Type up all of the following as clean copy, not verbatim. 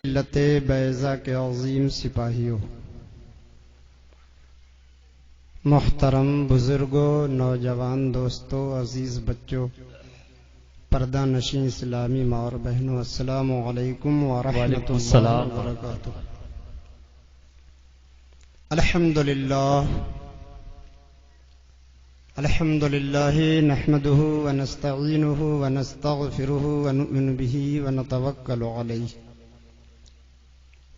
ملت بیضا کے عظیم سپاہیوں، محترم بزرگوں، نوجوان دوستوں، عزیز بچوں، پردہ نشین اسلامی ماں اور بہنوں، السلام علیکم ورحمۃ اللہ وبرکاتہ۔ الحمد للہ نحمده ونستعینه ونستغفره ونؤمن به ونتوکل علیہ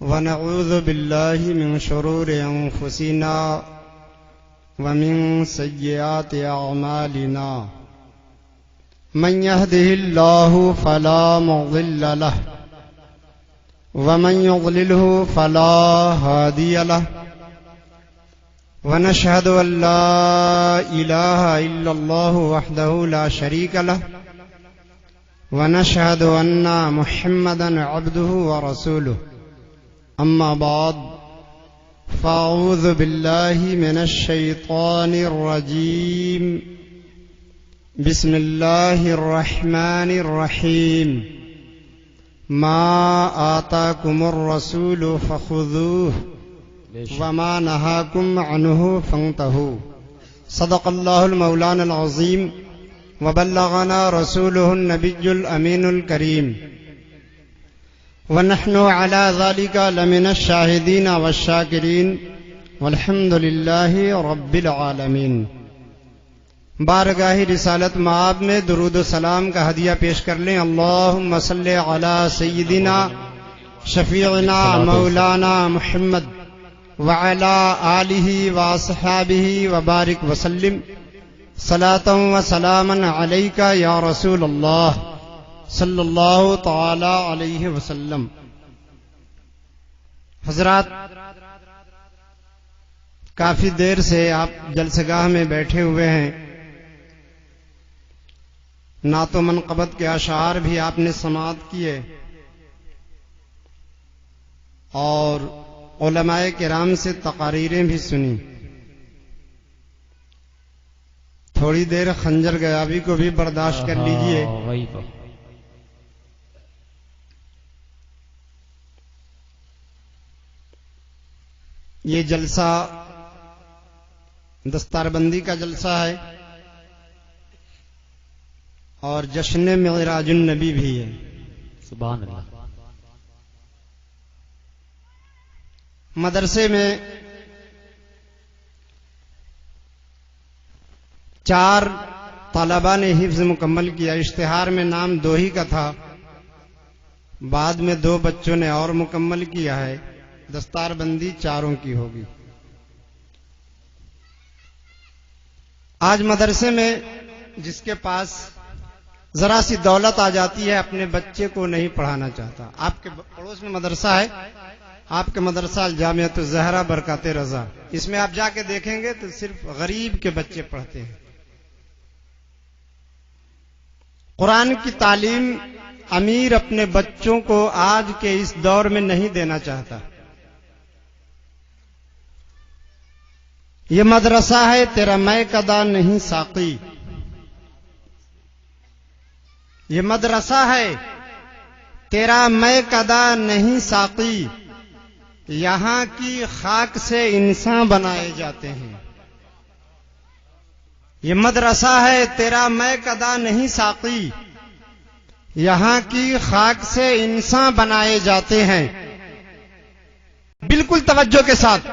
ونعوذ باللہ من شرور انفسنا ومن سیئات اعمالنا، من يهده الله فلا مضل له ومن يضلله فلا هادي له، ونشهد أن لا إله إلا الله وحده لا شريك له، ونشهد أن محمدا عبده ورسوله، أما بعد فأعوذ بالله من الشيطان الرجيم، بسم الله الرحمن الرحيم، ما آتاكم الرسول فخذوه وما نهاكم عنه فانتهوا، صدق الله المولانا العظيم وبلغنا رسوله النبي الأمين الكريم، ونحن على ذلك لمن الشاهدين والشاكرين والحمد لله رب العالمين۔ بارگاہ رسالت مآب میں درود و سلام کا ہدیہ پیش کر لیں۔ اللہم صلی علی سیدنا شفیعنا مولانا محمد وعلی آلہ واصحابہ وبارک وسلم، صلاۃ و سلاما علیک یا رسول اللہ صلی اللہ تعالی علیہ وسلم۔ حضرات، کافی دیر سے آپ جلسگاہ میں بیٹھے ہوئے ہیں، نعت و منقبت کے اشعار بھی آپ نے سماعت کیے اور علماء کرام سے تقاریریں بھی سنی۔ تھوڑی دیر خنجر غیابی کو بھی برداشت کر لیجئے۔ یہ جلسہ دستار بندی کا جلسہ ہے اور جشن معراج النبی بھی ہے۔ سبحان اللہ۔ مدرسے میں 4 طلباء نے حفظ مکمل کیا۔ اشتہار میں نام 2 ہی کا تھا، بعد میں 2 بچوں نے اور مکمل کیا ہے۔ دستار بندی 4 کی ہوگی۔ آج مدرسے میں جس کے پاس ذرا سی دولت آ جاتی ہے اپنے بچے کو نہیں پڑھانا چاہتا۔ آپ کے پڑوس میں مدرسہ ہے، آپ کے مدرسہ الجامعۃ الزہرا برکات رضا، اس میں آپ جا کے دیکھیں گے تو صرف غریب کے بچے پڑھتے ہیں۔ قرآن کی تعلیم امیر اپنے بچوں کو آج کے اس دور میں نہیں دینا چاہتا۔ یہ مدرسہ ہے تیرا میں کدا نہیں ساقی، یہ مدرسہ ہے تیرا میں کدا نہیں ساقی، یہاں کی خاک سے انسان بنائے جاتے ہیں۔ یہ مدرسہ ہے تیرا میں کدا نہیں ساقی، یہاں کی خاک سے انسان بنائے جاتے ہیں۔ بالکل توجہ کے ساتھ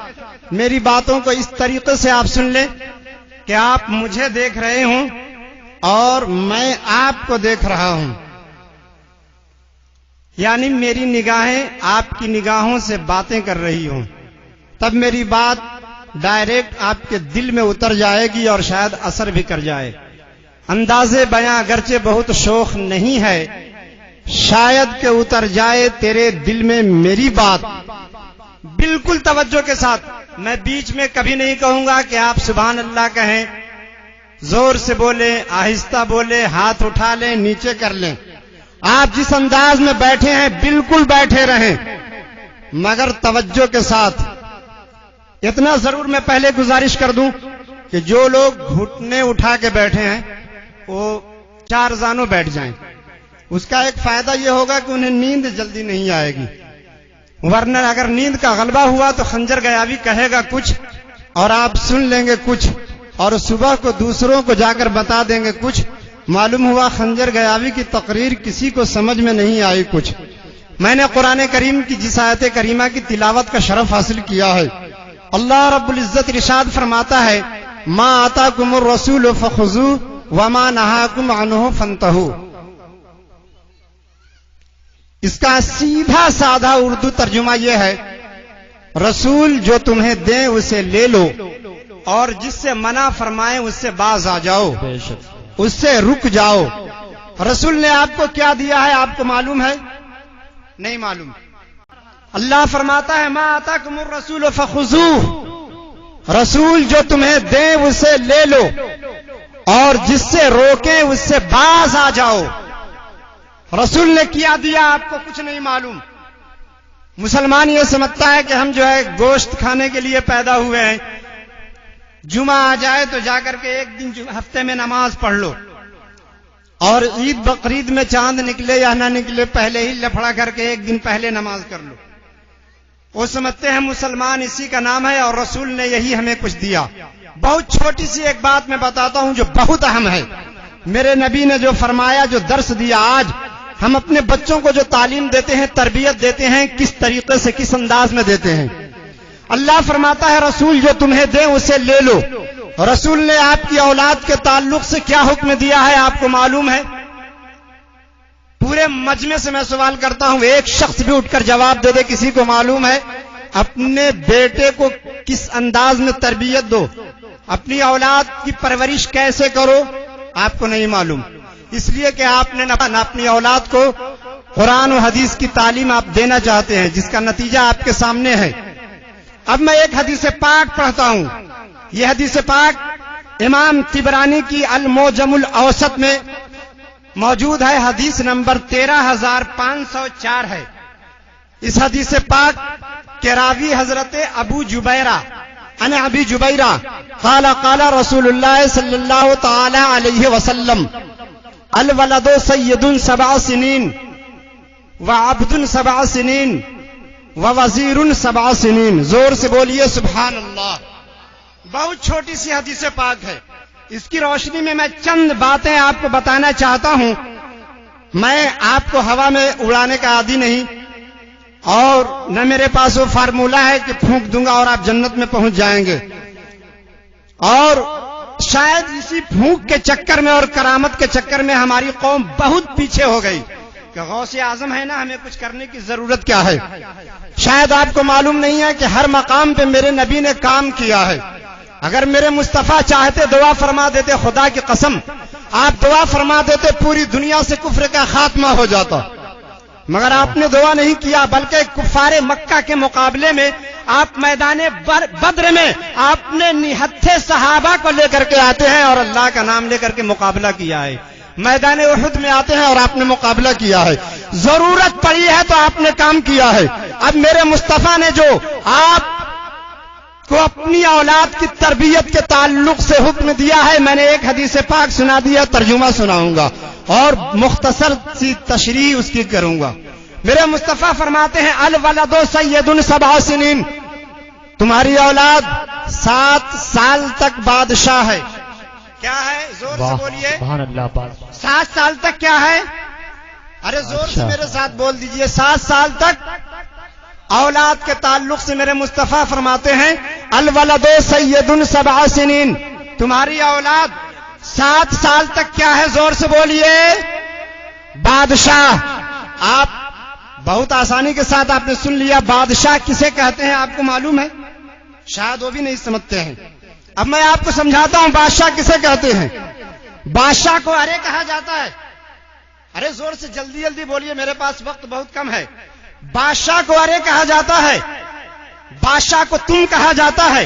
میری باتوں کو اس طریقے سے آپ سن لیں کہ آپ مجھے دیکھ رہے ہوں اور میں آپ کو دیکھ رہا ہوں، یعنی میری نگاہیں آپ کی نگاہوں سے باتیں کر رہی ہوں، تب میری بات ڈائریکٹ آپ کے دل میں اتر جائے گی اور شاید اثر بھی کر جائے۔ انداز بیاں اگرچہ بہت شوخ نہیں ہے، شاید کہ اتر جائے تیرے دل میں میری بات۔ بالکل توجہ کے ساتھ، میں بیچ میں کبھی نہیں کہوں گا کہ آپ سبحان اللہ کہیں، زور سے بولیں، آہستہ بولیں، ہاتھ اٹھا لیں، نیچے کر لیں۔ آپ جس انداز میں بیٹھے ہیں بالکل بیٹھے رہیں، مگر توجہ کے ساتھ۔ اتنا ضرور میں پہلے گزارش کر دوں کہ جو لوگ گھٹنے اٹھا کے بیٹھے ہیں وہ 4 زانوں بیٹھ جائیں۔ اس کا ایک فائدہ یہ ہوگا کہ انہیں نیند جلدی نہیں آئے گی۔ ورنہ اگر نیند کا غلبہ ہوا تو خنجر گیاوی کہے گا کچھ اور آپ سن لیں گے کچھ، اور صبح کو دوسروں کو جا کر بتا دیں گے کچھ. معلوم ہوا خنجر گیاوی کی تقریر کسی کو سمجھ میں نہیں آئی کچھ. میں نے قرآن کریم کی جس آیت کریمہ کی تلاوت کا شرف حاصل کیا ہے، اللہ رب العزت ارشاد فرماتا ہے ما آتاکم الرسول فخذوہ وما نہاکم عنہ فانتہوا. اس کا سیدھا سادہ اردو ترجمہ یہ ہے، رسول جو تمہیں دیں اسے لے لو، اور جس سے منع فرمائیں اس سے باز آ جاؤ، اس سے رک جاؤ. رسول نے آپ کو کیا دیا ہے آپ کو معلوم ہے؟ نہیں معلوم. اللہ فرماتا ہے ما آتاکم الرسول فخذوہ، رسول جو تمہیں دیں اسے لے لو اور جس سے روکیں اس سے باز آ جاؤ. رسول نے کیا دیا آپ کو کچھ نہیں معلوم. مسلمان یہ سمجھتا ہے کہ ہم جو ہے گوشت کھانے کے لیے پیدا ہوئے ہیں، جمعہ آ جائے تو جا کر کے ایک دن ہفتے میں نماز پڑھ لو، اور عید بقرعید میں چاند نکلے یا نہ نکلے پہلے ہی لفڑا کر کے ایک دن پہلے نماز کر لو. وہ سمجھتے ہیں مسلمان اسی کا نام ہے، اور رسول نے یہی ہمیں کچھ دیا. بہت چھوٹی سی ایک بات میں بتاتا ہوں جو بہت اہم ہے. میرے نبی نے جو فرمایا، جو درس دیا، آج ہم اپنے بچوں کو جو تعلیم دیتے ہیں، تربیت دیتے ہیں، کس طریقے سے کس انداز میں دیتے ہیں. اللہ فرماتا ہے رسول جو تمہیں دیں اسے لے لو. رسول نے آپ کی اولاد کے تعلق سے کیا حکم دیا ہے آپ کو معلوم ہے؟ پورے مجمع سے میں سوال کرتا ہوں، ایک شخص بھی اٹھ کر جواب دے دے کسی کو معلوم ہے؟ اپنے بیٹے کو کس انداز میں تربیت دو، اپنی اولاد کی پرورش کیسے کرو، آپ کو نہیں معلوم. اس لیے کہ آپ نے نہ اپنی اولاد کو قرآن و حدیث کی تعلیم آپ دینا چاہتے ہیں، جس کا نتیجہ آپ کے سامنے ہے. اب میں ایک حدیث پاک پڑھتا ہوں. یہ حدیث پاک امام طبرانی کی المعجم الاوسط میں موجود ہے، حدیث نمبر 13504 ہے. اس حدیث پاک کے راوی حضرت ابو جبیرہ عن ابی جبیرہ قال قال رسول اللہ صلی اللہ تعالی علیہ وسلم الولد سید 7 سنین وعبد 7 سنین ووزیر 7 سنین. زور سے بولیے سبحان اللہ. بہت چھوٹی سی حدیث پاک ہے. اس کی روشنی میں میں چند باتیں آپ کو بتانا چاہتا ہوں. میں آپ کو ہوا میں اڑانے کا عادی نہیں، اور نہ میرے پاس وہ فارمولہ ہے کہ پھونک دوں گا اور آپ جنت میں پہنچ جائیں گے. اور شاید اسی پھونک کے چکر میں اور کرامت کے چکر میں ہماری قوم بہت پیچھے ہو گئی کہ غوث اعظم ہے نا، ہمیں کچھ کرنے کی ضرورت کیا ہے. شاید آپ کو معلوم نہیں ہے کہ ہر مقام پہ میرے نبی نے کام کیا ہے. اگر میرے مصطفیٰ چاہتے دعا فرما دیتے، خدا کی قسم آپ دعا فرما دیتے پوری دنیا سے کفر کا خاتمہ ہو جاتا. مگر آپ نے دعا نہیں کیا، بلکہ کفار مکہ کے مقابلے میں آپ میدان بدر میں آپ نے نہتھے صحابہ کو لے کر کے آتے ہیں اور اللہ کا نام لے کر کے مقابلہ کیا ہے. میدان احد میں آتے ہیں اور آپ نے مقابلہ کیا ہے. ضرورت پڑی ہے تو آپ نے کام کیا ہے. اب میرے مصطفیٰ نے جو آپ کو اپنی اولاد کی تربیت کے تعلق سے حکم دیا ہے، میں نے ایک حدیث پاک سنا دیا، ترجمہ سناؤں گا اور مختصر سی تشریح اس کی کروں گا. میرے مصطفیٰ فرماتے ہیں الولد سید 7 سنین، تمہاری اولاد 7 سال تک بادشاہ ہے. کیا ہے؟ زور سے بولیے سبحان اللہ. 7 سال تک کیا ہے؟ ارے زور سے میرے ساتھ بول دیجئے. 7 سال تک اولاد کے تعلق سے میرے مصطفیٰ فرماتے ہیں الولد سید 7 سنین، تمہاری اولاد 7 سال تک کیا ہے؟ زور سے بولیے بادشاہ. آپ بہت آسانی کے ساتھ آپ نے سن لیا. بادشاہ کسے کہتے ہیں آپ کو معلوم ہے؟ شاید وہ بھی نہیں سمجھتے ہیں. اب میں آپ کو سمجھاتا ہوں بادشاہ کسے کہتے ہیں. بادشاہ کو ارے کہا جاتا ہے. ارے زور سے جلدی جلدی بولیے، میرے پاس وقت بہت کم ہے. بادشاہ کو ارے کہا جاتا ہے، بادشاہ کو تم کہا جاتا ہے،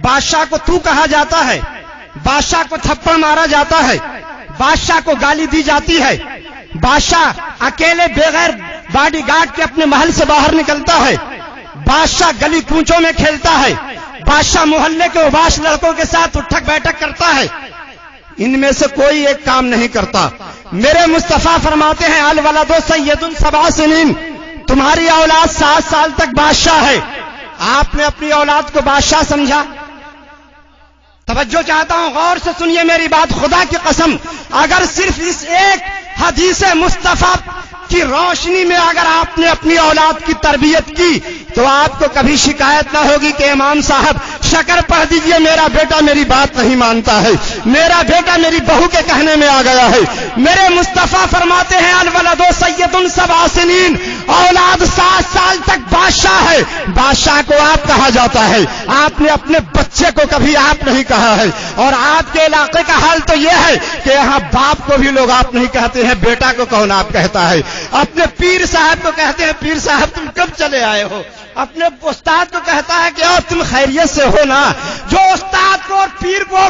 بادشاہ کو تو کہا جاتا ہے، بادشاہ کو تھپڑ مارا جاتا ہے، بادشاہ کو گالی دی جاتی ہے، بادشاہ اکیلے بغیر باڈی گارڈ کے اپنے محل سے باہر نکلتا ہے، بادشاہ گلی کوچوں میں کھیلتا ہے، بادشاہ محلے کے اوباش لڑکوں کے ساتھ اٹھک بیٹھک کرتا ہے. ان میں سے کوئی ایک کام نہیں کرتا. میرے مصطفیٰ فرماتے ہیں الولد سید 7 سنین، تمہاری اولاد 7 سال تک بادشاہ ہے، آپ نے اپنی اولاد کو بادشاہ سمجھا؟ توجہ چاہتا ہوں، غور سے سنیے میری بات، خدا کی قسم اگر صرف اس ایک حدیث مصطفیٰ کی روشنی میں اگر آپ نے اپنی اولاد کی تربیت کی تو آپ کو کبھی شکایت نہ ہوگی کہ امام صاحب شکر پڑھ دیجئے، میرا بیٹا میری بات نہیں مانتا ہے، میرا بیٹا میری بہو کے کہنے میں آ گیا ہے۔ میرے مصطفیٰ فرماتے ہیں الولد سید 7 سنین، اولاد 7 سال تک بادشاہ ہے۔ بادشاہ کو آپ کہا جاتا ہے، آپ نے اپنے بچے کو کبھی آپ نہیں کہا ہے۔ اور آپ کے علاقے کا حال تو یہ ہے کہ یہاں باپ کو بھی لوگ آپ نہیں کہتے ہیں، بیٹا کو کون آپ کہتا ہے؟ اپنے پیر صاحب کو کہتے ہیں پیر صاحب تم کب چلے آئے ہو؟ اپنے استاد کو کہتا ہے کہ اور تم خیریت سے ہو نا؟ جو استاد کو اور پیر کو،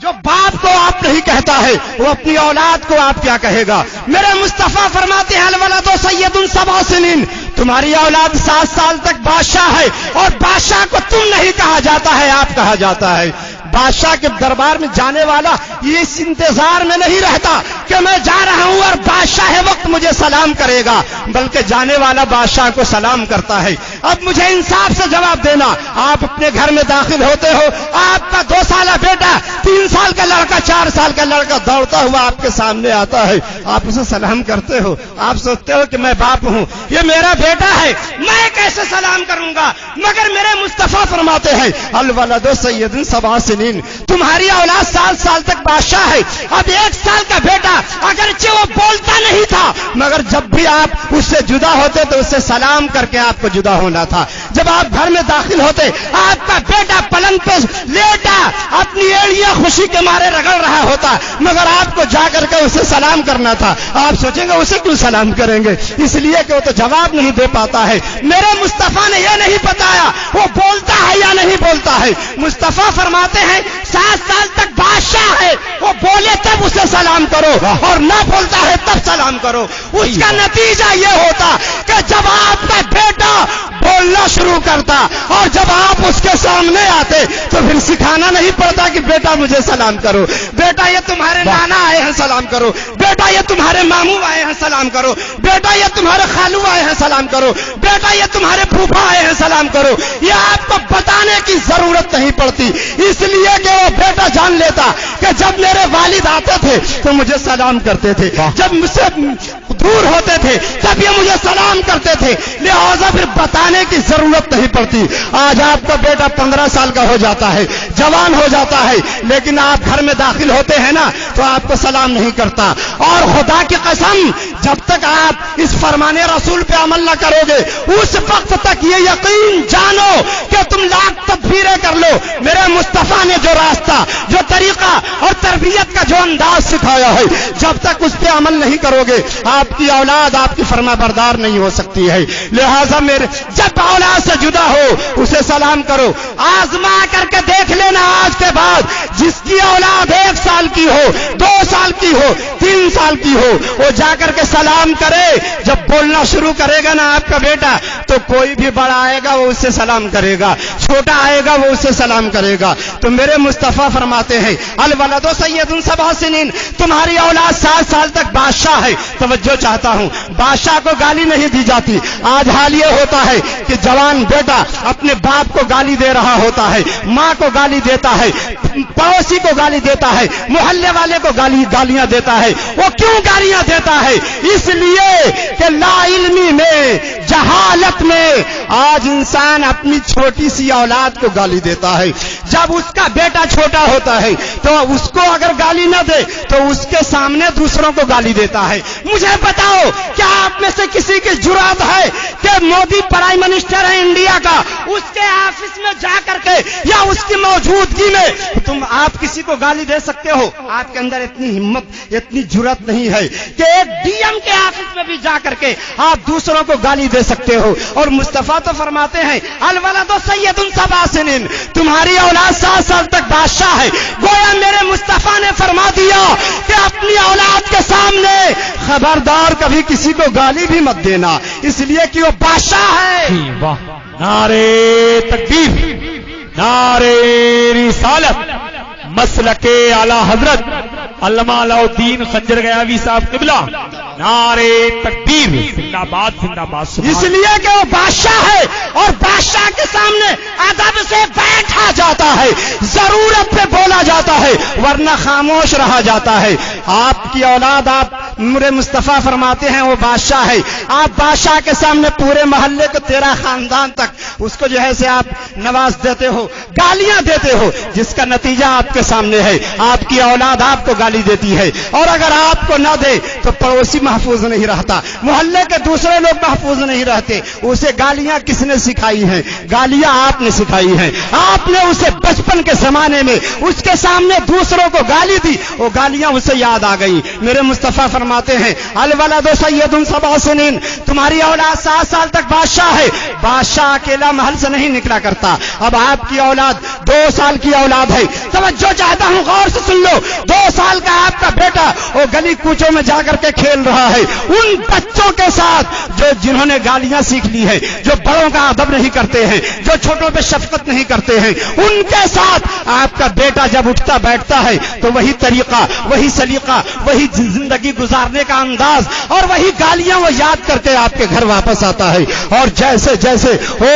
جو باپ کو آپ نہیں کہتا ہے، وہ اپنی اولاد کو آپ کیا کہے گا؟ میرے مصطفیٰ فرماتے ہیں الولد سید 7 سنین، تمہاری اولاد 7 سال تک بادشاہ ہے، اور بادشاہ کو تم نہیں کہا جاتا ہے، آپ کہا جاتا ہے۔ بادشاہ کے دربار میں جانے والا یہ اس انتظار میں نہیں رہتا کہ میں جا رہا ہوں اور بادشاہ وقت مجھے سلام کرے گا، بلکہ جانے والا بادشاہ کو سلام کرتا ہے۔ اب مجھے انصاف سے جواب دینا، آپ اپنے گھر میں داخل ہوتے ہو، آپ کا 2 سالہ بیٹا، 3 سال کا لڑکا، 4 سال کا لڑکا دوڑتا ہوا آپ کے سامنے آتا ہے، آپ اسے سلام کرتے ہو؟ آپ سوچتے ہو کہ میں باپ ہوں، یہ میرا بیٹا ہے، میں کیسے سلام کروں گا؟ مگر میرے مصطفیٰ فرماتے ہیں الولد سید 7 سنین، تمہاری اولاد 7 سال تک بادشاہ ہے۔ اب 1 سال کا بیٹا اگرچہ وہ بولتا نہیں تھا، مگر جب بھی آپ اس سے جدا ہوتے تو اس سے سلام کر کے آپ کو جدا ہونا تھا۔ جب آپ گھر میں داخل ہوتے، آپ کا بیٹا پلنگ پہ لیٹا اپنی ایڑیاں خوشی کے مارے رگڑ رہا ہوتا، مگر آپ کو جا کر کے اسے سلام کرنا تھا۔ آپ سوچیں گے اسے کیوں سلام کریں گے؟ اس لیے کہ وہ تو جواب نہیں دے پاتا ہے۔ میرے مصطفیٰ نے یہ نہیں بتایا وہ بولتا ہے یا نہیں بولتا ہے۔ مصطفیٰ فرماتے ہیں 7 سال تک بادشاہ ہے، وہ بولے تب اسے سلام کرو، اور نہ بولتا ہے تب سلام کرو۔ اس کا نتیجہ یہ ہوتا کہ جب آپ کا بیٹا بولنا شروع کرتا اور جب آپ اس کے سامنے آتے تو پھر سکھانا نہیں پڑتا کہ بیٹا مجھے سلام کرو، بیٹا یہ تمہارے نانا آئے ہیں سلام کرو، بیٹا یہ تمہارے ماموں آئے ہیں سلام کرو، بیٹا یہ تمہارے خالو آئے ہیں سلام کرو، بیٹا یہ تمہارے پھوپھا آئے ہیں سلام کرو۔ یہ آپ کو بتانے کی ضرورت نہیں پڑتی، اس لیے کہ وہ بیٹا جان لیتا کہ جب میرے والد آتے تھے تو مجھے سلام کرتے تھے، جب مجھ سے دور ہوتے تھے تب یہ مجھے سلام کرتے تھے، لہذا پھر بتانے کی ضرورت نہیں پڑتی۔ آج آپ کا بیٹا 15 سال کا ہو جاتا ہے، جوان ہو جاتا ہے، لیکن آپ گھر میں داخل ہوتے ہیں نا تو آپ کو سلام نہیں کرتا۔ اور خدا کی قسم جب تک آپ اس فرمان رسول پہ عمل نہ کرو گے اس وقت تک یہ یقین جانو کہ تم لاکھ تدبیریں کر لو، میرے مصطفیٰ نے جو راستہ، جو طریقہ اور تربیت کا جو انداز سکھایا ہے، جب تک اس پہ عمل نہیں کرو گے آپ کی اولاد آپ کی فرما بردار نہیں ہو سکتی ہے۔ لہذا میرے جب اولاد سے جدا ہو اسے سلام کرو، آزما کر کے دیکھ لینا آج کے بعد جس کی اولاد 1 سال کی ہو، 2 سال کی ہو، 3 سال کی ہو، وہ جا کر کے سلام کرے، جب بولنا شروع کرے گا نا آپ کا بیٹا تو کوئی بھی بڑا آئے گا وہ اس سے سلام کرے گا، چھوٹا آئے گا وہ اس سے سلام کرے گا۔ تو میرے مصطفیٰ فرماتے ہیں الولد سید 7 سنین، تمہاری اولاد 7 سال تک بادشاہ ہے۔ توجہ چاہتا ہوں، بادشاہ کو گالی نہیں دی جاتی۔ آج حال یہ ہوتا ہے کہ جوان بیٹا اپنے باپ کو گالی دے رہا ہوتا ہے، ماں کو گالی دیتا ہے، پڑوسی کو گالی دیتا ہے، محلے والے کو گالیاں دیتا ہے۔ وہ کیوں گالیاں دیتا ہے؟ اس لیے کہ لا علمی میں، جہالت میں آج انسان اپنی چھوٹی سی اولاد کو گالی دیتا ہے۔ جب اس کا بیٹا چھوٹا ہوتا ہے تو اس کو اگر گالی نہ دے تو اس کے سامنے دوسروں کو گالی دیتا ہے۔ مجھے بتاؤ کیا آپ میں سے کسی کی جرات ہے کہ مودی پرائم منسٹر ہے انڈیا کا، اس کے آفس میں جا کر کے یا اس کی موجودگی میں تم آپ کسی کو گالی دے سکتے ہو؟ آپ کے اندر اتنی ہمت، اتنی جرات نہیں ہے کہ ایک ڈی ایم کے آفس میں بھی جا کر کے آپ دوسروں کو گالی دے سکتے ہو۔ اور مصطفیٰ تو فرماتے ہیں الولد سید 7 سنین، تمہاری اولاد 7 سال تک بادشاہ ہے۔ گویا میرے مصطفیٰ نے فرما دیا کہ اپنی اولاد کے سامنے خبردار کبھی کسی کو گالی بھی مت دینا، اس لیے کہ وہ بادشاہ ہے۔ نعرے تکبیر، نعرے رسالت، مسلک اعلی حضرت علامہ علاؤالدین خنجر گیاوی صاحب قبلہ نعرے تکبیر زندہ باد زندہ باد اس لیے کہ وہ بادشاہ ہے اور بادشاہ کے سامنے ادب سے بیٹھا جاتا ہے، ضرورت پہ بولا جاتا ہے، ورنہ خاموش رہا جاتا ہے۔ آپ کی اولاد، آپ میرے مصطفیٰ فرماتے ہیں وہ بادشاہ ہے، آپ بادشاہ کے سامنے پورے محلے کو، تیرا خاندان تک اس کو جو ہے سے آپ نواز دیتے ہو، گالیاں دیتے ہو، جس کا نتیجہ آپ کے سامنے ہے۔ آپ کی اولاد آپ کو گالی دیتی ہے، اور اگر آپ کو نہ دے تو پڑوسی محفوظ نہیں رہتا، محلے کے دوسرے لوگ محفوظ نہیں رہتے۔ اسے گالیاں کس نے سکھائی ہیں؟ گالیاں آپ نے سکھائی ہیں۔ آپ نے اسے بچپن کے زمانے میں اس کے سامنے دوسروں کو گالی دی، وہ گالیاں اسے یاد آ گئی۔ میرے مصطفیٰ فرماتے ہیں الولد سید 7 سنین، تمہاری اولاد 7 سال تک بادشاہ ہے۔ بادشاہ اکیلا محل سے نہیں نکلا کرتا۔ اب آپ کی اولاد 2 سال کی اولاد ہے، توجہ چاہتا ہوں غور سے سن لو۔ 2 سال کا آپ کا بیٹا وہ گلی کوچوں میں جا کر کے کھیل رہا ہے ان بچوں کے ساتھ جنہوں نے گالیاں سیکھ لی ہے، جو بڑوں کا ادب نہیں کرتے ہیں، جو چھوٹوں پہ شفقت نہیں کرتے ہیں، ان کے ساتھ آپ کا بیٹا جب اٹھتا بیٹھتا ہے تو وہی طریقہ، وہی سلیقہ، وہی زندگی گزارنے کا انداز اور وہی گالیاں وہ یاد کرتے آپ کے گھر واپس آتا ہے۔ اور جیسے جیسے وہ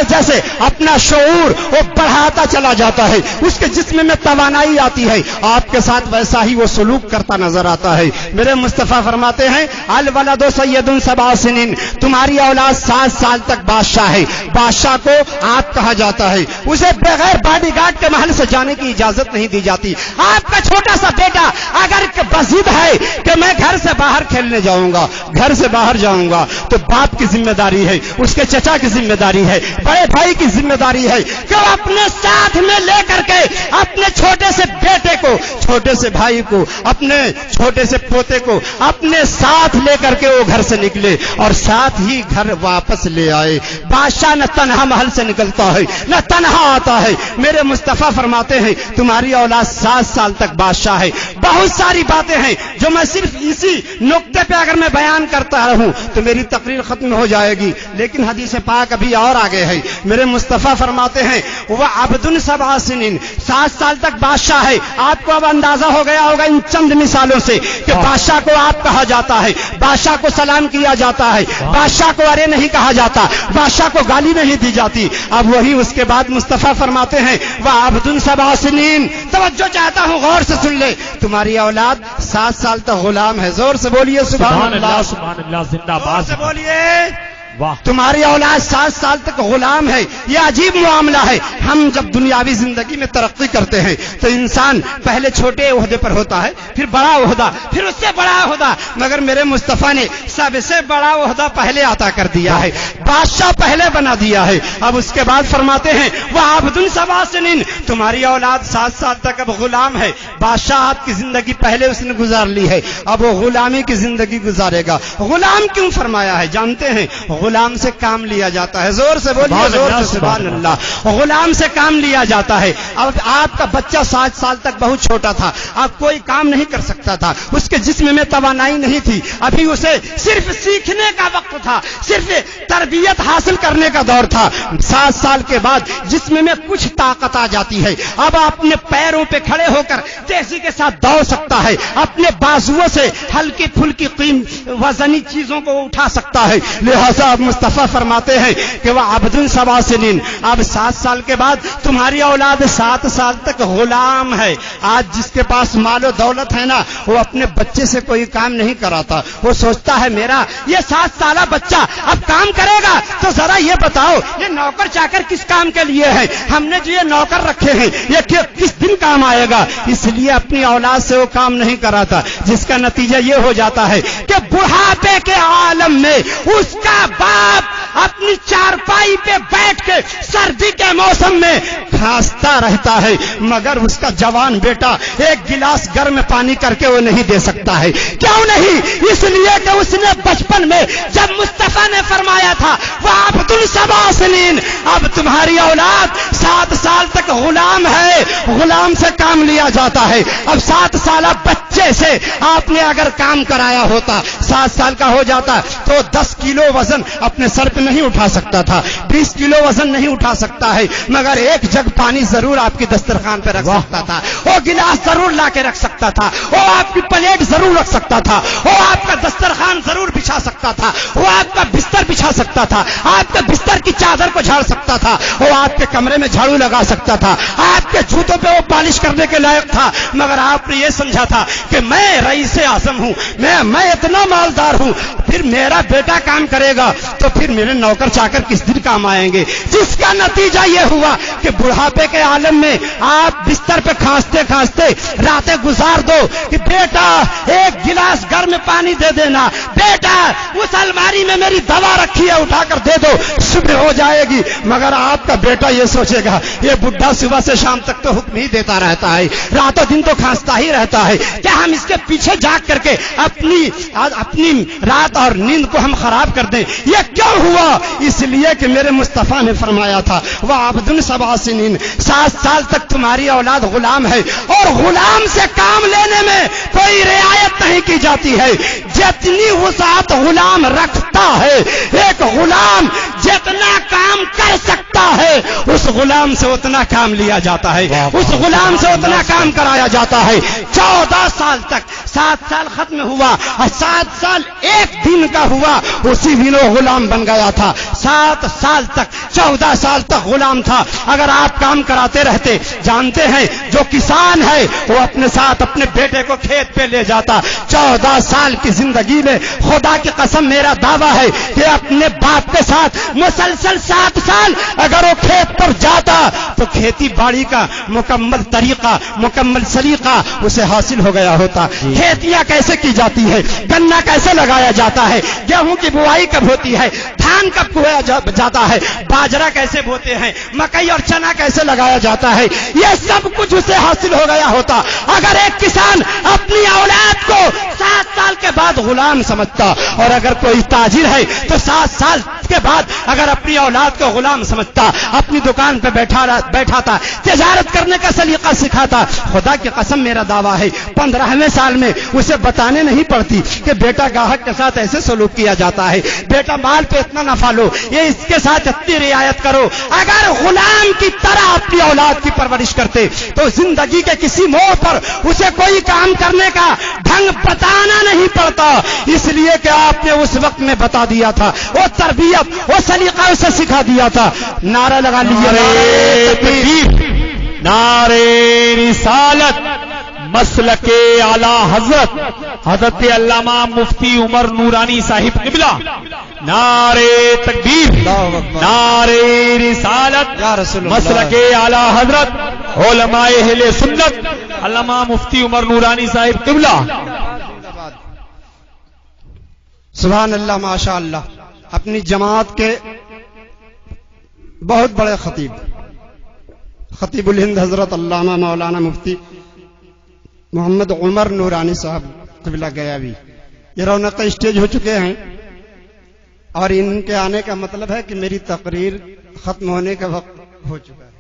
جیسے اپنا شعور وہ بڑھاتا چلا جاتا ہے، اس کے جسم میں توانائی آتی ہے، آپ کے ساتھ ویسا ہی وہ سلوک کرتا نظر آتا ہے۔ میرے مصطفیٰ فرماتے ہیں الولد سید 7 سنین، تمہاری اولاد 7 سال تک بادشاہ ہے۔ بادشاہ کو آپ کہا جاتا ہے، اسے بغیر باڈی گارڈ کے محل سے جانے کی اجازت نہیں دی جاتی۔ آپ کا چھوٹا سا بیٹا اگر بضد ہے کہ میں گھر سے باہر کھیلنے جاؤں گا، گھر سے باہر جاؤں گا، تو باپ کی ذمہ داری ہے، اس کے چچا کی ذمہ داری ہے، بڑے بھائی کی ذمہ داری ہے کہ وہ اپنے ساتھ میں لے کر کے اپنے چھوٹے سے بیٹے کو، چھوٹے سے بھائی کو، اپنے چھوٹے سے پوتے کو اپنے ساتھ لے کر کے وہ گھر سے نکلے اور ساتھ ہی گھر واپس لے آئے۔ بادشاہ نہ تنہا محل سے نکلتا ہے، نہ تنہا آتا ہے۔ میرے مصطفیٰ فرماتے ہیں تمہاری اولاد 7 سال تک بادشاہ ہے۔ بہت ساری باتیں ہیں جو میں صرف اسی نقطے پہ اگر میں بیان کرتا رہوں تو میری تقریر ختم ہو جائے گی، لیکن حدیث پاک ابھی اور آگے ہے۔ میرے مصطفیٰ فرماتے ہیں وہ عبد 7 سنین، 7 سال تک بادشاہ ہے۔ آپ کو اب اندازہ ہو گیا ہوگا ان چند مثالوں سے کہ بادشاہ کو آپ کہا جاتا ہے، بادشاہ کو سلام کیا جاتا ہے، بادشاہ کو ارے نہیں کہا جاتا، بادشاہ کو گالی نہیں دی جاتی۔ اب وہی اس کے بعد مصطفیٰ فرماتے ہیں وہ عبد 7 سنین، توجہ چاہتا ہوں غور سے سن لے، تمہاری اولاد 7 سال تک غلام ہے۔ زور سے بولیے سبحان اللہ، سبحان اللہ، زندہ زور باد سے بولیے۔ واہ، تمہاری اولاد 7 سال تک غلام ہے۔ یہ عجیب معاملہ ہے۔ ہم جب دنیاوی زندگی میں ترقی کرتے ہیں تو انسان پہلے چھوٹے عہدے پر ہوتا ہے، پھر بڑا عہدہ، پھر اس سے بڑا عہدہ، مگر میرے مصطفیٰ نے سب سے بڑا عہدہ پہلے عطا کر دیا ہے، بادشاہ پہلے بنا دیا ہے۔ اب اس کے بعد فرماتے ہیں وہ عبد 7 سنین، تمہاری اولاد 7 سال تک اب غلام ہے۔ بادشاہ آپ کی زندگی پہلے اس نے گزار لی ہے، اب وہ غلامی کی زندگی گزارے گا۔ غلام کیوں فرمایا ہے جانتے ہیں؟ غلام سے کام لیا جاتا ہے۔ زور سے بولیے، زور سے سبحان اللہ۔ غلام سے کام لیا جاتا ہے۔ اب آپ کا بچہ 7 سال تک بہت چھوٹا تھا، آپ کوئی کام نہیں کر سکتا تھا، اس کے جسم میں توانائی نہیں تھی، ابھی اسے صرف سیکھنے کا وقت تھا، صرف تربیت حاصل کرنے کا دور تھا۔ 7 سال کے بعد جسم میں کچھ طاقت آ جاتی ہے، اب اپنے پیروں پہ کھڑے ہو کر تیزی کے ساتھ دوڑ سکتا ہے، اپنے بازوؤں سے ہلکی پھلکی وزنی چیزوں کو اٹھا سکتا ہے۔ لہذا اب مصطفیٰ فرماتے ہیں کہ وہ عبد 7 سنین، اب 7 سال کے بعد تمہاری اولاد 7 سال تک غلام ہے۔ آج جس کے پاس مال و دولت ہے نا، وہ اپنے بچے سے کوئی کام نہیں کراتا، وہ سوچتا ہے میرا یہ 7 سالہ بچہ اب کام کرے گا تو ذرا یہ بتاؤ یہ نوکر چاکر کس کام کے لیے ہے؟ ہم نے جو یہ نوکر رکھے ہیں یہ کس دن کام آئے گا؟ اس لیے اپنی اولاد سے وہ کام نہیں کراتا، جس کا نتیجہ یہ ہو جاتا ہے کہ بڑھاپے کے عالم میں اس کا باپ اپنی چارپائی پہ بیٹھ کے سردی کے موسم میں کھانستا رہتا ہے، مگر اس کا جوان بیٹا 1 گلاس گرم پانی کر کے وہ نہیں دے سکتا ہے۔ کیوں نہیں؟ اس لیے کہ اس نے بچپن میں جب مصطفیٰ نے فرمایا تھا وہ عبد 7 سنین، اب تمہاری اولاد 7 سال تک غلام ہے، غلام سے کام لیا جاتا ہے۔ اب 7 سالہ بچے سے آپ نے اگر کام کرایا ہوتا، 7 سال کا ہو جاتا تو 10 کلو وزن اپنے سر پہ وزن نہیں اٹھا سکتا تھا، 20 کلو وزن نہیں اٹھا سکتا ہے، مگر ایک جگ پانی ضرور آپ کی دسترخوان پہ رکھ سکتا تھا، وہ گلاس ضرور لا کے رکھ سکتا تھا، وہ آپ کی پلیٹ ضرور رکھ سکتا تھا، وہ آپ کا دسترخوان ضرور بچھا سکتا تھا، وہ آپ کا بستر بچھا سکتا تھا، آپ کے بستر کی چادر کو جھاڑ سکتا تھا، وہ آپ کے کمرے میں جھاڑو لگا سکتا تھا، آپ کے جوتوں پہ وہ پالش کرنے کے لائق تھا، مگر آپ نے یہ سمجھا تھا کہ میں رئیس اعظم ہوں، میں اتنا مالدار ہوں، پھر میرا بیٹا کام کرے گا تو پھر میرے نوکر چاکر کس دن کام آئیں گے، جس کا نتیجہ یہ ہوا کہ بڑھاپے کے عالم میں آپ بستر پہ کھانستے کھانستے راتیں گزار دو کہ بیٹا ایک گلاس گرم پانی دے دینا، بیٹا اس الماری میں میری دوا رکھی ہے اٹھا کر دے دو، صبح ہو جائے گی، مگر آپ کا بیٹا یہ سوچے گا یہ بڈھا صبح سے شام تک تو حکم ہی دیتا رہتا ہے، راتوں دن تو کھانستا ہی رہتا ہے، کیا ہم اس کے پیچھے جاگ کر کے اپنی رات اور نیند کو ہم خراب کر دیں؟ یہ کیوں ہوا؟ اس لیے کہ میرے مصطفیٰ نے فرمایا تھا وَعَبْدٌ 7 سنین، 7 سال تک تمہاری اولاد غلام ہے، اور غلام سے کام لینے میں کوئی رعایت نہیں کی جاتی ہے، جتنی وسعت غلام رکھتا ہے، ایک غلام جتنا کام کر سکتا ہے اس غلام سے اتنا کام لیا جاتا ہے، اس غلام سے اتنا کام کرایا جاتا ہے۔ 14 سال تک، 7 سال ختم ہوا، 7 سال ایک دن کا ہوا، اسی دن وہ غلام بن گیا تھا۔ 7 سال تک، 14 سال تک غلام تھا۔ اگر آپ کام کراتے رہتے، جانتے ہیں جو کسان ہے وہ اپنے ساتھ اپنے بیٹے کو کھیت پہ لے جاتا۔ 14 سال کی زندگی میں خدا کی قسم میرا دعویٰ ہے کہ اپنے باپ کے ساتھ مسلسل 7 سال اگر وہ کھیت پر جاتا تو کھیتی باڑی کا مکمل طریقہ، مکمل سلیقہ اسے حاصل ہو گیا ہوتا۔ کھیتیاں کیسے کی جاتی ہے، گنا کیسے لگایا جاتا ہے، گیہوں کی بوائی کب ہوتی ہے، دھان کب بویا جاتا ہے، باجرہ کیسے بوتے ہیں، مکئی اور چنا کیسے لگایا جاتا ہے، یہ سب کچھ اسے حاصل ہو گیا ہوتا۔ اگر ایک کسان اپنی اولاد کو 7 سال کے بعد غلام سمجھتا، اور اگر کوئی تاجر ہے تو 7 سال کے بعد اگر اپنی اولاد کو غلام سمجھتا، اپنی دکان پہ بیٹھا تھا، تجارت کرنے کا سلیقہ سکھاتا، خدا کی قسم میرا دعویٰ ہے 15ویں سال میں اسے بتانے نہیں پڑتی کہ بیٹا گاہک کے ساتھ ایسے سلوک کیا جاتا ہے، بیٹا مال پہ اتنا نفع لو، یہ اس کے ساتھ اتنی رعایت کرو۔ اگر غلام کی طرح اپنی اولاد کی پرورش کرتے تو زندگی کے کسی موڑ پر اسے کوئی کام کرنے کا ڈھنگ بتانا نہیں پڑتا، اس لیے کہ آپ نے اس وقت میں بتا دیا تھا، وہ تربیت، وہ سلیقہ اسے سکھا دیا تھا۔ نعرہ لگا لیجیے، نعرے رسالت، مسلک اعلی حضرت علامہ مفتی عمر نورانی صاحب قبلہ، نعرے تکبیر، نعرے رسالت، مسلک اعلی حضرت علماء اہل سنت علامہ مفتی عمر نورانی صاحب قبلہ۔ سبحان اللہ، ماشاء اللہ، اپنی جماعت کے بہت بڑے خطیب الہند حضرت علامہ مولانا مفتی محمد عمر نورانی صاحب قبلہ گیاوی، یہ رونق اسٹیج ہو چکے ہیں، اور ان کے آنے کا مطلب ہے کہ میری تقریر ختم ہونے کا وقت ہو چکا ہے،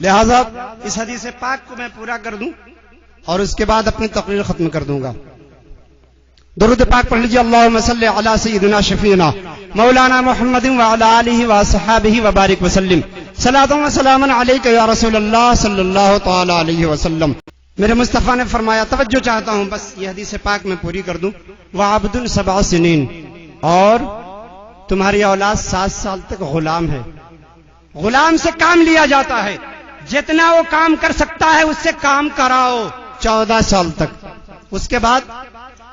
لہذا اس حدیث پاک کو میں پورا کر دوں اور اس کے بعد اپنی تقریر ختم کر دوں گا۔ درود پاک پڑھ لیجیے، اللہم صلی علی سیدنا شفیعنا مولانا محمد وعلی آلہ واصحابہ وبارک وسلم، صلاۃ و سلام علیک یا رسول اللہ صلی اللہ تعالی علیہ وسلم۔ میرے مصطفیٰ نے فرمایا، توجہ چاہتا ہوں بس یہ حدیث پاک میں پوری کر دوں، وعبد 7 سنین، اور تمہاری اولاد 7 سال تک غلام ہے، غلام سے کام لیا جاتا ہے، جتنا وہ کام کر سکتا ہے اس سے کام کراؤ 14 سال تک۔ اس کے بعد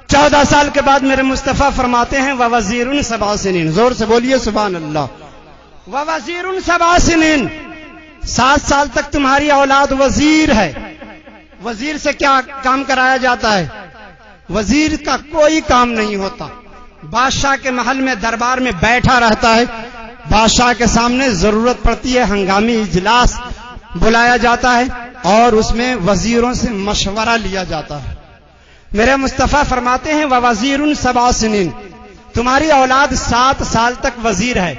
14 سال کے بعد میرے مصطفیٰ فرماتے ہیں وَوَزِيرٌ 7 سنین، زور سے بولیے سبحان اللہ، وَوَزِيرٌ 7 سنین، 7 سال تک تمہاری اولاد وزیر ہے۔ وزیر سے کیا کام کرایا جاتا ہے؟ وزیر کا کوئی کام نہیں ہوتا، بادشاہ کے محل میں دربار میں بیٹھا رہتا ہے، بادشاہ کے سامنے ضرورت پڑتی ہے ہنگامی اجلاس بلایا جاتا ہے اور اس میں وزیروں سے مشورہ لیا جاتا ہے۔ میرے مصطفیٰ فرماتے ہیں وَوَزِيرٌ 7 سنین، تمہاری اولاد 7 سال تک وزیر ہے،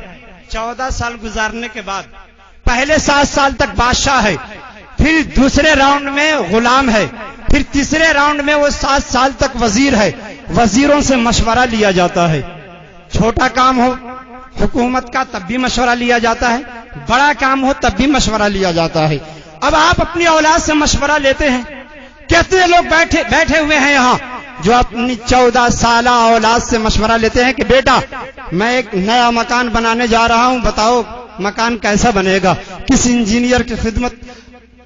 14 سال گزارنے کے بعد پہلے 7 سال تک بادشاہ ہے، پھر دوسرے راؤنڈ میں غلام ہے، پھر تیسرے راؤنڈ میں وہ 7 سال تک وزیر ہے، وزیروں سے مشورہ لیا جاتا ہے۔ چھوٹا کام ہو حکومت کا تب بھی مشورہ لیا جاتا ہے، بڑا کام ہو تب بھی مشورہ لیا جاتا ہے۔ اب آپ اپنی اولاد سے مشورہ لیتے ہیں، کتنے لوگ بیٹھے ہوئے ہیں یہاں جو اپنی 14 سالہ اولاد سے مشورہ لیتے ہیں کہ بیٹا میں ایک نیا مکان بنانے جا رہا ہوں، بتاؤ مکان کیسا بنے گا، کس انجینئر کی خدمت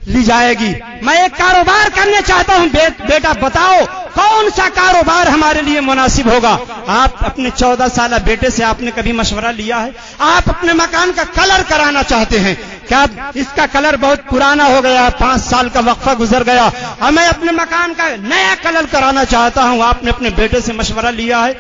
لی جائے گی، میں ایک کاروبار کرنا چاہتا ہوں، بیٹا بتاؤ کون سا کاروبار ہمارے لیے مناسب ہوگا۔ آپ اپنے 14 سالہ بیٹے سے آپ نے کبھی مشورہ لیا ہے؟ آپ اپنے مکان کا کلر کرانا چاہتے ہیں، کیا اس کا کلر بہت پرانا ہو گیا، 5 سال کا وقفہ گزر گیا، اب میں اپنے مکان کا نیا کلر کرانا چاہتا ہوں، آپ نے اپنے بیٹے سے مشورہ لیا ہے؟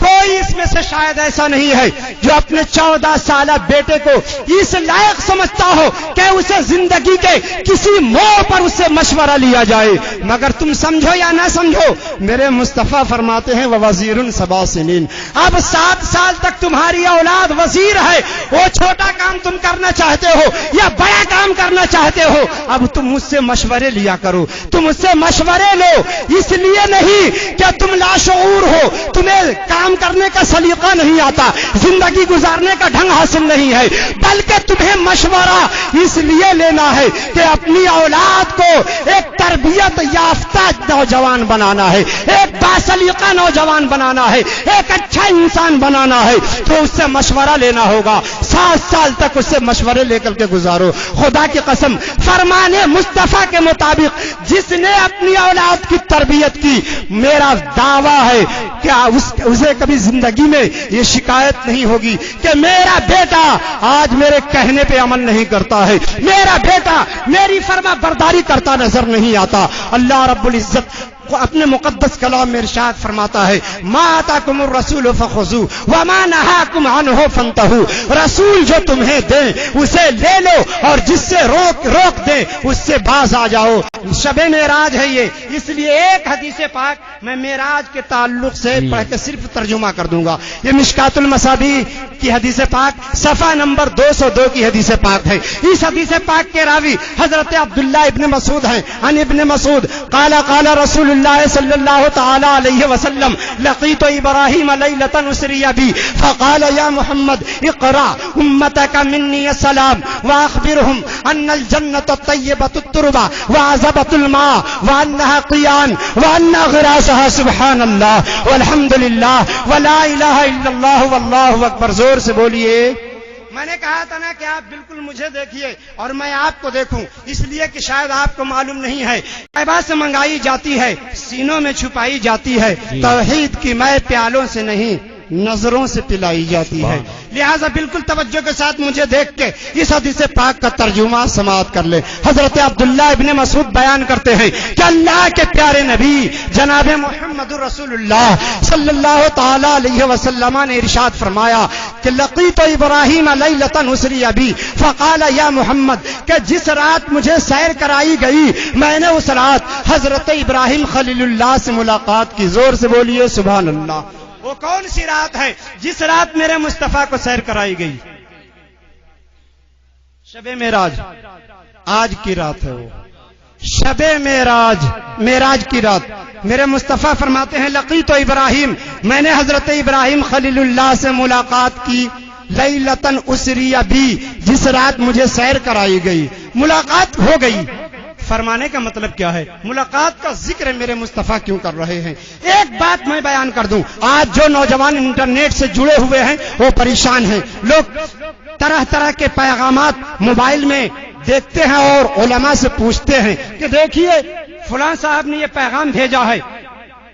کوئی اس میں سے شاید ایسا نہیں ہے جو اپنے 14 سالہ بیٹے کو اس لائق سمجھتا ہو کہ اسے زندگی کے کسی موڑ پر اس سے مشورہ لیا جائے، مگر تم سمجھو یا نہ سمجھو میرے مصطفیٰ فرماتے ہیں وَوَزِيرٌ 7 سنین، اب 7 سال تک تمہاری اولاد وزیر ہے، وہ چھوٹا کام تم کرنا چاہتے ہو یا بڑا کام کرنا چاہتے ہو، اب تم مجھ سے مشورے لیا کرو، تم مجھ سے مشورے لو، اس لیے نہیں کہ تم لاشعور ہو، تمہیں کام کرنے کا سلیقہ نہیں آتا، زندگی گزارنے کا ڈھنگ حاصل نہیں ہے، بلکہ تمہیں مشورہ اس لیے لینا ہے کہ اپنی اولاد کو ایک تربیت یافتہ نوجوان بنانا ہے، ایک باسلیقہ نوجوان بنانا ہے، ایک اچھا انسان بنانا ہے، تو اس سے مشورہ لینا ہوگا، 7 سال تک اس سے مشورے لے کر کے گزارو۔ خدا کی قسم فرمان مصطفیٰ کے مطابق جس نے اپنی اولاد کی تربیت کی، میرا دعویٰ ہے کہ اسے کبھی زندگی میں یہ شکایت نہیں ہوگی کہ میرا بیٹا آج میرے کہنے پہ عمل نہیں کرتا ہے، میرا بیٹا میری فرما برداری کرتا نظر نہیں آتا۔ اللہ رب العزت اپنے مقدس کلام میں ارشاد فرماتا ہے ما آتاکم الرسول فخذوہ وما نہاکم عنہ فانتہوا، رسول جو تمہیں دیں اسے لے لو اور جس سے روک دیں اس سے باز آ جاؤ۔ شب معراج ہے یہ، اس لیے ایک حدیث پاک میں معراج کے تعلق سے پڑھ کے صرف ترجمہ کر دوں گا۔ یہ مشکات المصابیح کی حدیث پاک صفحہ نمبر 202 کی حدیث پاک ہے۔ اس حدیث پاک کے راوی حضرت عبداللہ ابن مسعود ہیں، عن ابن مسعود قال قال رسول اللہ صلی اللہ تعالی علیہ وسلم لقیت ابراہیم لیلۃ اسری بی فقال یا محمد اقرا امتک منی السلام واخبرهم ان الجنۃ الطیبۃ التربہ وعذبۃ الماء وانها قیان وان غراسها سبحان اللہ والحمد للہ ولا الہ الا اللہ واللہ اکبر۔ زور سے بولیے۔ میں نے کہا تھا نا کہ آپ بالکل مجھے دیکھیے اور میں آپ کو دیکھوں، اس لیے کہ شاید آپ کو معلوم نہیں ہے، طیبہ سے منگائی جاتی ہے، سینوں میں چھپائی جاتی ہے، توحید کی مے پیالوں سے نہیں نظروں سے پلائی جاتی ہے، لہذا بالکل توجہ کے ساتھ مجھے دیکھ کے اس حدیث پاک کا ترجمہ سماعت کر لے۔ حضرت عبداللہ ابن مسعود بیان کرتے ہیں کہ اللہ کے پیارے نبی جناب محمد رسول اللہ صلی اللہ تعالی علیہ وسلم نے ارشاد فرمایا کہ لقیت ابراہیم لیلۃ اسری بی فقال یا محمد، کہ جس رات مجھے سیر کرائی گئی میں نے اس رات حضرت ابراہیم خلیل اللہ سے ملاقات کی۔ زور سے بولیے سبحان اللہ۔ وہ کون سی رات ہے جس رات میرے مصطفیٰ کو سیر کرائی گئی؟ شب معراج، آج کی رات ہے وہ شب معراج، معراج کی رات۔ میرے مصطفیٰ فرماتے ہیں لقیت ابراہیم، میں نے حضرت ابراہیم خلیل اللہ سے ملاقات کی، لیلۃ اسری بی، جس رات مجھے سیر کرائی گئی، ملاقات ہو گئی۔ فرمانے کا مطلب کیا ہے؟ ملاقات کا ذکر میرے مصطفیٰ کیوں کر رہے ہیں؟ ایک بات میں بیان کر دوں، آج جو نوجوان انٹرنیٹ سے جڑے ہوئے ہیں وہ پریشان ہیں، لوگ طرح طرح کے پیغامات موبائل میں دیکھتے ہیں اور علماء سے پوچھتے ہیں کہ دیکھیے فلاں صاحب نے یہ پیغام بھیجا ہے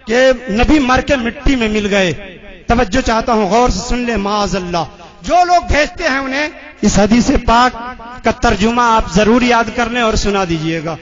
کہ نبی مر کے مٹی میں مل گئے۔ توجہ چاہتا ہوں، غور سے سن لیں، معاذ اللہ، جو لوگ بھیجتے ہیں انہیں اس حدیث پاک کا ترجمہ آپ ضرور یاد کر لیں اور سنا دیجئے گا۔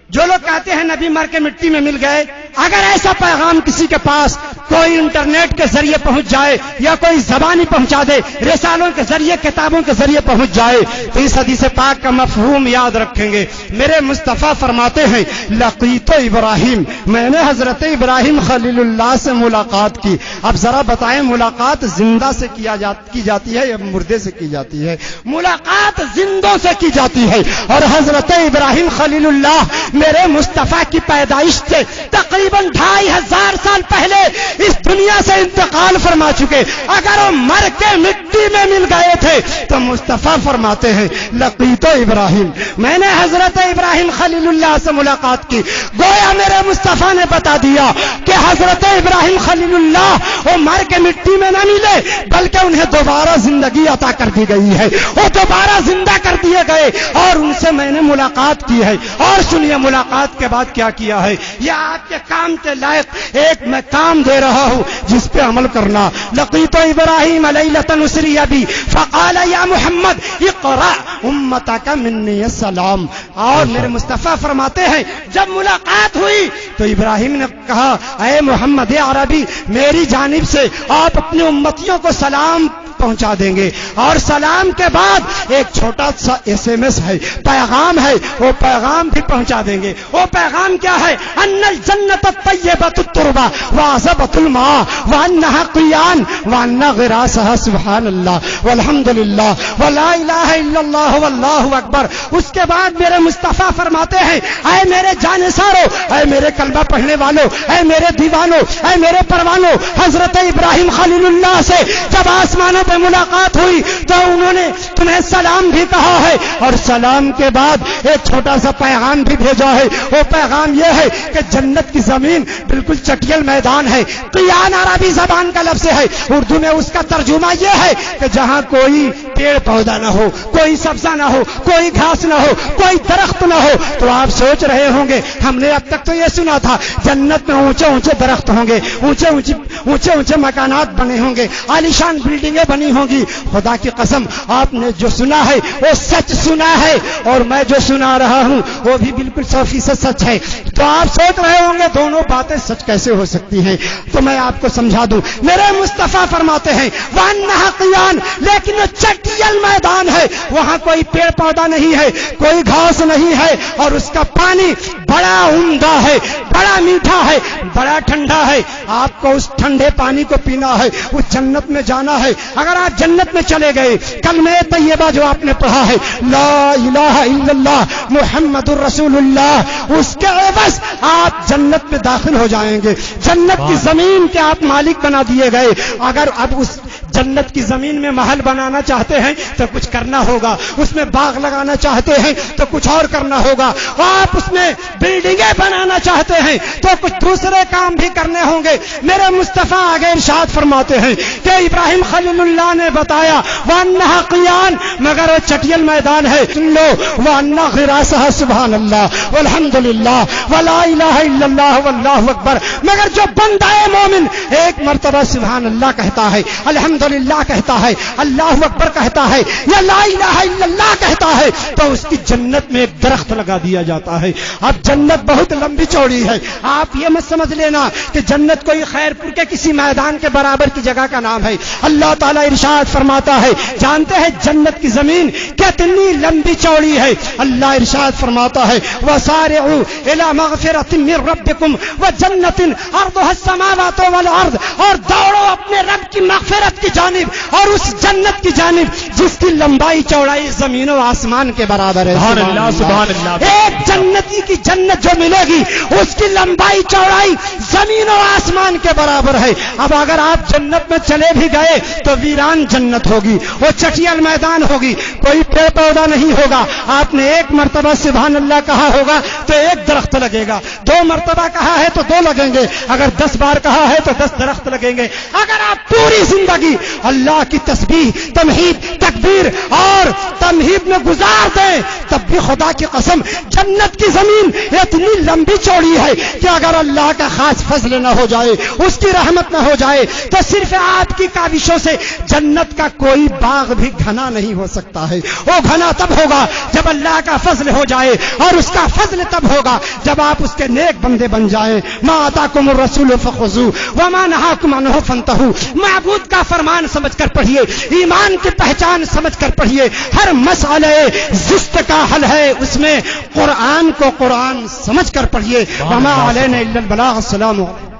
جو لوگ کہتے ہیں نبی مر کے مٹی میں مل گئے، اگر ایسا پیغام کسی کے پاس کوئی انٹرنیٹ کے ذریعے پہنچ جائے یا کوئی زبانی پہنچا دے، رسالوں کے ذریعے، کتابوں کے ذریعے پہنچ جائے، تو اس حدیث پاک کا مفہوم یاد رکھیں گے۔ میرے مصطفیٰ فرماتے ہیں لقیت ابراہیم، میں نے حضرت ابراہیم خلیل اللہ سے ملاقات کی۔ اب ذرا بتائیں ملاقات زندہ سے کی جاتی ہے یا مردے سے کی جاتی ہے؟ ملاقات زندوں سے کی جاتی ہے، اور حضرت ابراہیم خلیل اللہ میرے مصطفیٰ کی پیدائش سے تقریباً 2500 سال پہلے اس دنیا سے انتقال فرما چکے. اگر وہ مر کے مٹی میں مل گئے تھے تو مصطفیٰ فرماتے ہیں لقیت ابراہیم، میں نے حضرت ابراہیم خلیل اللہ سے ملاقات کی. گویا میرے مصطفیٰ نے بتا دیا کہ حضرت ابراہیم خلیل اللہ وہ مر کے مٹی میں نہ ملے بلکہ انہیں دوبارہ زندگی عطا کر دی گئی ہے، وہ دوبارہ زندہ کر دیے گئے اور ان سے میں نے ملاقات کی ہے. اور سنیے ملاقات کے بعد کیا کیا ہے، یہ آپ کے کام کے لائق ایک میں کام دے رہا ہوں جس پہ عمل کرنا. لقیت ابراہیم لیلۃ اسری بی فقال یا محمد اقرأ امتک منی السلام. اور میرے مصطفیٰ فرماتے ہیں جب ملاقات ہوئی تو ابراہیم نے کہا اے محمد عربی میری جانب سے آپ اپنی امتیوں کو سلام پہنچا دیں گے. اور سلام کے بعد ایک چھوٹا سا SMS ہے، پیغام ہے، وہ پیغام بھی پہنچا دیں گے. وہ پیغام کیا ہے؟ ان الجنت الطیبۃ التربہ وعذبۃ الماء وانها قیان وان غراسها سبحان اللہ والحمد للہ ولا الہ الا اللہ واللہ اکبر. اس کے بعد میرے مصطفیٰ فرماتے ہیں اے میرے جانثارو، اے میرے کلمہ پڑھنے والوں، اے میرے دیوانوں، اے میرے پروانوں، حضرت ابراہیم خلیل اللہ سے جب آسمانوں پہ ملاقات ہوئی تو انہوں نے تمہیں سلام بھی کہا ہے اور سلام کے بعد ایک چھوٹا سا پیغام بھی بھیجا ہے. وہ پیغام یہ ہے کہ جنت کی زمین بالکل چٹیل میدان ہے. قیان عربی زبان کا لفظ ہے، اردو میں اس کا ترجمہ یہ ہے کہ جہاں کوئی پیڑ پودا نہ ہو، کوئی سبزہ نہ ہو، کوئی گھاس نہ ہو، کوئی درخت نہ ہو. تو آپ سوچ رہے ہوں گے ہم نے اب تک تو یہ سنا تھا جنت میں اونچے اونچے درخت ہوں گے، اونچے اونچے مکانات بنے ہوں گے، عالیشان بلڈنگیں بنی ہوں گی. خدا کی قسم آپ نے جو سنا ہے وہ سچ سنا ہے اور میں جو سنا رہا ہوں وہ بھی بالکل 100% سچ ہے. تو آپ سوچ رہے ہوں گے دونوں باتیں سچ کیسے ہو سکتی ہیں، تو میں آپ کو سمجھا دوں. میرے مصطفیٰ فرماتے ہیں وانہا قیان، لیکن وہ چٹیل میدان ہے، وہاں کوئی پیڑ پودا نہیں ہے، کوئی گھاس نہیں ہے اور اس کا پانی بڑا عمدہ ہے، بڑا میٹھا ہے، بڑا ٹھنڈا ہے. آپ کو اس ٹھنڈے پانی کو پینا ہے، اس جنت میں جانا ہے. اگر آپ جنت میں چلے گئے کلمہ طیبہ جو آپ نے پڑھا ہے لا الہ الا اللہ محمد الرسول اللہ، اس کے عوض آپ جنت میں داخل ہو جائیں گے. جنت کی زمین کے آپ مالک بنا دیے گئے. اگر اب اس جنت کی زمین میں محل بنانا چاہتے ہیں تو کچھ کرنا ہوگا، اس میں باغ لگانا چاہتے ہیں تو کچھ اور کرنا ہوگا، آپ اس میں بلڈنگیں بنانا چاہتے ہیں تو کچھ دوسرے کام بھی کرنے ہوں گے. میرے مصطفیٰ آگے ارشاد فرماتے ہیں کہ ابراہیم خلیل اللہ نے بتایا وانہا قیان، مگر وہ چٹیل میدان ہے. سن لو وانہا غراسہ سبحان اللہ والحمد للہ ولا الہ الا اللہ واللہ اکبر. مگر جو بندہ مومن ایک مرتبہ سبحان اللہ کہتا ہے، الحمدللہ کہتا ہے، اللہ اکبر کہتا ہے یا لا الہ الا اللہ کہتا ہے تو اس کی جنت میں ایک درخت لگا دیا جاتا ہے. اب جنت بہت لمبی چوڑی ہے، آپ یہ مت سمجھ لینا کہ جنت کوئی خیر پور کے کسی میدان کے برابر کی جگہ کا نام ہے. اللہ تعالیٰ ارشاد فرماتا ہے، جانتے ہیں جنت کی زمین کتنی لمبی چوڑی ہے؟ اللہ ارشاد فرماتا ہے وسارعوا الی مغفرۃ من ربکم وجنۃ عرضها السماوات والارض، اور دوڑو اپنے رب کی مغفرت کی جانب اور اس جنت کی جانب جس کی لمبائی چوڑائی زمین و آسمان کے برابر ہے. سبحان اللہ سبحان اللہ. ایک جنتی کی جنت جو ملے گی اس کی لمبائی چوڑائی زمین و آسمان کے برابر ہے. اب اگر آپ جنت میں چلے بھی گئے تو ویران جنت ہوگی، وہ چٹیل میدان ہوگی، کوئی پیڑ پودا نہیں ہوگا. آپ نے ایک مرتبہ سبحان اللہ کہا ہوگا تو ایک درخت لگے گا، 2 مرتبہ کہا ہے تو 2 لگیں گے، اگر 10 بار کہا ہے تو 10 درخت لگیں گے. اگر آپ پوری زندگی اللہ کی تسبیح، تمہید، تکبیر اور تمہید میں گزار دیں تب بھی خدا کی قسم جنت کی زمین اتنی لمبی چوڑی ہے کہ اگر اللہ کا خاص فضل نہ ہو جائے، اس کی رحمت نہ ہو جائے تو صرف آپ کی کاوشوں سے جنت کا کوئی باغ بھی گھنا نہیں ہو سکتا ہے. وہ گھنا تب ہوگا جب اللہ کا فضل ہو جائے، اور اس کا فضل تب ہوگا جب آپ اس کے نیک بندے بن جائیں. ما آتاکم الرسول فخذوہ وما نہاکم عنہ فانتہوا. معبود کا فرمان سمجھ کر پڑھیے، ایمان کی پہچان سمجھ کر پڑھیے. ہر مسئلے زشت کا حل ہے اس میں قرآن کو قرآن سمجھ کر پڑھیے. وما علینا الا البلاغ. السلام علیکم.